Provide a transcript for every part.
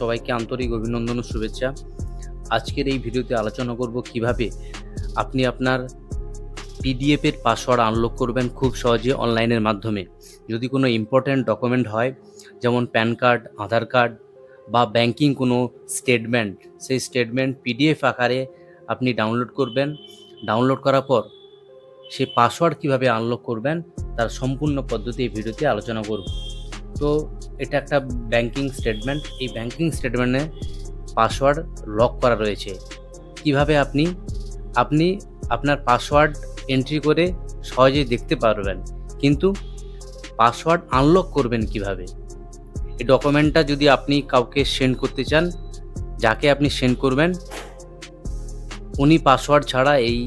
সবাইকে আন্তরিক অভিনন্দন ও শুভেচ্ছা। আজকের এই ভিডিওতে আলোচনা করব কিভাবে আপনি আপনার পিডিএফ এর পাসওয়ার্ড আনলক করবেন খুব সহজে অনলাইনের মাধ্যমে। যদি কোনো ইম্পর্ট্যান্ট ডকুমেন্ট হয়, যেমন প্যান কার্ড, আধার কার্ড বা ব্যাংকিং কোনো স্টেটমেন্ট, সেই স্টেটমেন্ট পিডিএফ আকারে আপনি ডাউনলোড করবেন। ডাউনলোড করার পর সেই পাসওয়ার্ড কিভাবে আনলক করবেন তার সম্পূর্ণ পদ্ধতি এই ভিডিওতে আলোচনা করব। তো এটা একটা ব্যাংকিং স্টেটমেন্ট। এই ব্যাংকিং স্টেটমেন্টে পাসওয়ার্ড লক করা রয়েছে। কিভাবে আপনি আপনার পাসওয়ার্ড এন্ট্রি করে সহজেই দেখতে পারবেন, কিন্তু পাসওয়ার্ড আনলক করবেন কিভাবে? এই ডকুমেন্টটা যদি আপনি কাউকে সেন্ড করতে চান, যাকে আপনি সেন্ড করবেন উনি পাসওয়ার্ড ছাড়া এই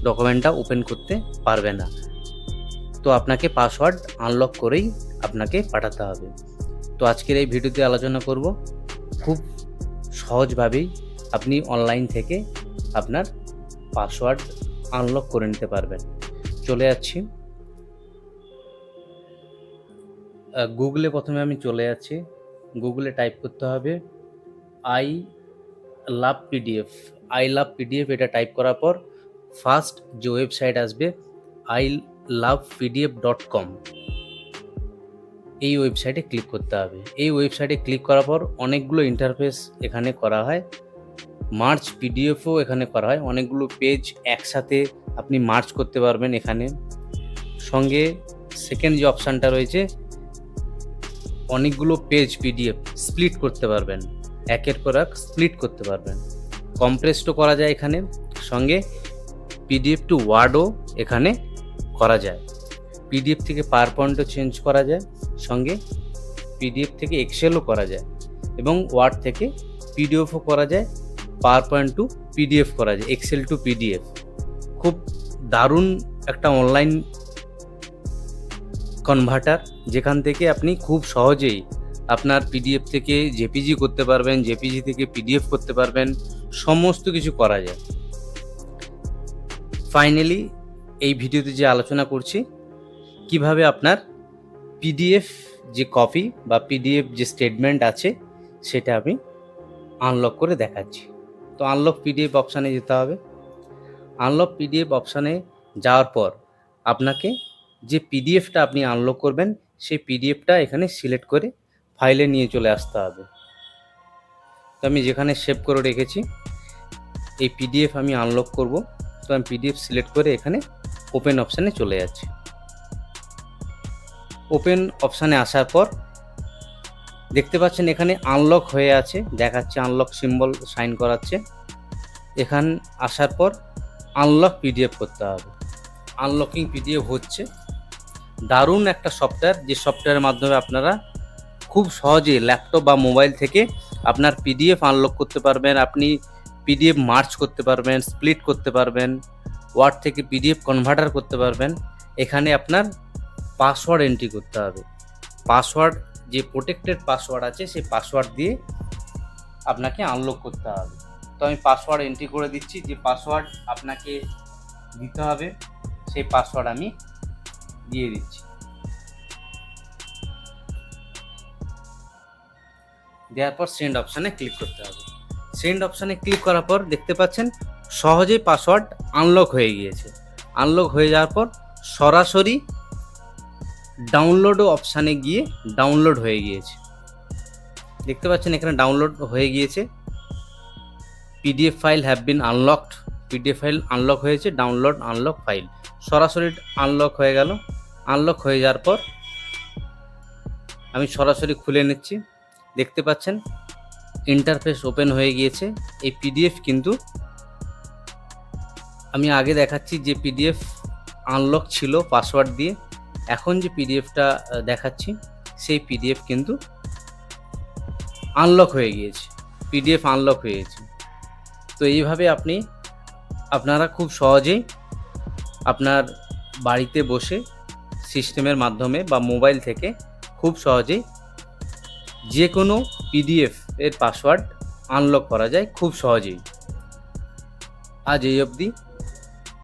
ডকুমেন্টটা ওপেন করতে পারবে না। তো আপনাকে পাসওয়ার্ড আনলক করেই আপনাকে পাঠাতে হবে। তো আজকের এই ভিডিওতে আলোচনা করব খুব সহজভাবেই আপনি অনলাইন থেকে আপনার পাসওয়ার্ড আনলক করে নিতে পারবেন। চলে যাচ্ছি গুগলে। প্রথমে আমি চলে যাচ্ছি, গুগলে টাইপ করতে হবে আই লাভ পিডিএফ। এটা টাইপ করার পর ফার্স্ট যে ওয়েবসাইট আসবে ilovepdf.com, এই ওয়েবসাইটে ক্লিক করতে হবে। এই ওয়েবসাইটে ক্লিক করার পর অনেকগুলো ইন্টারফেস এখানে করা হয়, মার্চ পিডিএফও এখানে করা হয়। অনেকগুলো পেজ একসাথে আপনি মার্চ করতে পারবেন এখানে। সঙ্গে সেকেন্ড যে অপশানটা রয়েছে, অনেকগুলো পেজ পিডিএফ স্প্লিট করতে পারবেন, একের পর এক স্প্লিট করতে পারবেন। কম্প্রেসডও করা যায় এখানে, সঙ্গে পিডিএফ টু ওয়ার্ডও এখানে করা যায়। পিডিএফ থেকে পাওয়ার পয়েন্টও চেঞ্জ করা যায়, সঙ্গে পিডিএফ থেকে এক্সেলও করা যায়, এবং ওয়ার্ড থেকে পিডিএফও করা যায়, পাওয়ার পয়েন্ট টু পিডিএফ করা যায়, এক্সেল টু পিডিএফ। খুব দারুণ একটা অনলাইন কনভার্টার, যেখান থেকে আপনি খুব সহজেই আপনার পিডিএফ থেকে জেপিজি করতে পারবেন, জেপিজি থেকে পিডিএফ করতে পারবেন, সমস্ত কিছু করা যায়। ফাইনালি এই ভিডিওতে যে আলোচনা করছি কিভাবে আপনার পিডিএফ যে কপি বা পিডিএফ যে স্টেটমেন্ট আছে সেটা আমি আনলক করে দেখাচ্ছি। তো আনলক পিডিএফ অপশানে যেতে হবে। আনলক পিডিএফ অপশানে যাওয়ার পর আপনাকে যে পিডিএফটা আপনি আনলক করবেন সেই পিডিএফটা এখানে সিলেক্ট করে ফাইলে নিয়ে চলে আসতে হবে। তো আমি যেখানে সেভ করে রেখেছি এই পিডিএফ আমি আনলক করব। তো আমি পিডিএফ সিলেক্ট করে এখানে ওপেন অপশানে চলে যাচ্ছি। ওপেন অপশানে আসার পর দেখতে পাচ্ছেন এখানে আনলক হয়ে আছে, দেখাচ্ছে আনলক সিম্বল সাইন করাচ্ছে। এখান আসার পর আনলক পিডিএফ করতে হবে। আনলকিং পিডিএফ হচ্ছে। দারুণ একটা সফটওয়্যার, যে সফটওয়্যারের মাধ্যমে আপনারা খুব সহজে ল্যাপটপ বা মোবাইল থেকে আপনার পিডিএফ আনলক করতে পারবেন। আপনি পিডিএফ মার্চ করতে পারবেন, স্প্লিট করতে পারবেন, ওয়ার্ড থেকে পিডিএফ কনভার্টার করতে পারবেন। এখানে আপনার পাসওয়ার্ড এন্ট্রি করতে হবে। পাসওয়ার্ড যে প্রোটেক্টেড পাসওয়ার্ড আছে সেই পাসওয়ার্ড দিয়ে আপনাকে আনলক করতে হবে। তো আমি পাসওয়ার্ড এন্ট্রি করে দিচ্ছি। যে পাসওয়ার্ড আপনাকে দিতে হবে সেই পাসওয়ার্ড আমি দিয়ে দিচ্ছি। দেওয়ার পর সেন্ড অপশানে ক্লিক করতে হবে। সেন্ড অপশানে ক্লিক করার পর দেখতে পাচ্ছেন সহজেই পাসওয়ার্ড আনলক হয়ে গিয়েছে। আনলক হয়ে যাওয়ার পর সরাসরি ডাউনলোড অপশানে গিয়ে ডাউনলোড হয়ে গিয়েছে। দেখতে পাচ্ছেন এখানে ডাউনলোড হয়ে গিয়েছে। PDF file have been unlocked, PDF file unlock হয়েছে, ডাউনলোড আনলক ফাইল। সরাসরি আনলক হয়ে গেল। আনলক হয়ে যাওয়ার পর আমি সরাসরি খুলে নিচ্ছি। দেখতে পাচ্ছেন ইন্টারফেস ওপেন হয়ে গিয়েছে। এই পিডিএফ কিন্তু আমি আগে দেখাচ্ছি যে পিডিএফ আনলক ছিল পাসওয়ার্ড দিয়ে, এখন যে পিডিএফটা দেখাচ্ছি সেই পিডিএফ কিন্তু আনলক হয়ে গিয়েছে, পিডিএফ আনলক হয়ে গেছে। তো এইভাবে আপনারা খুব সহজেই আপনার বাড়িতে বসে সিস্টেমের মাধ্যমে বা মোবাইল থেকে খুব সহজেই যে কোনো পিডিএফ এর পাসওয়ার্ড আনলক করা যায় খুব সহজেই। আজ এই অবধি।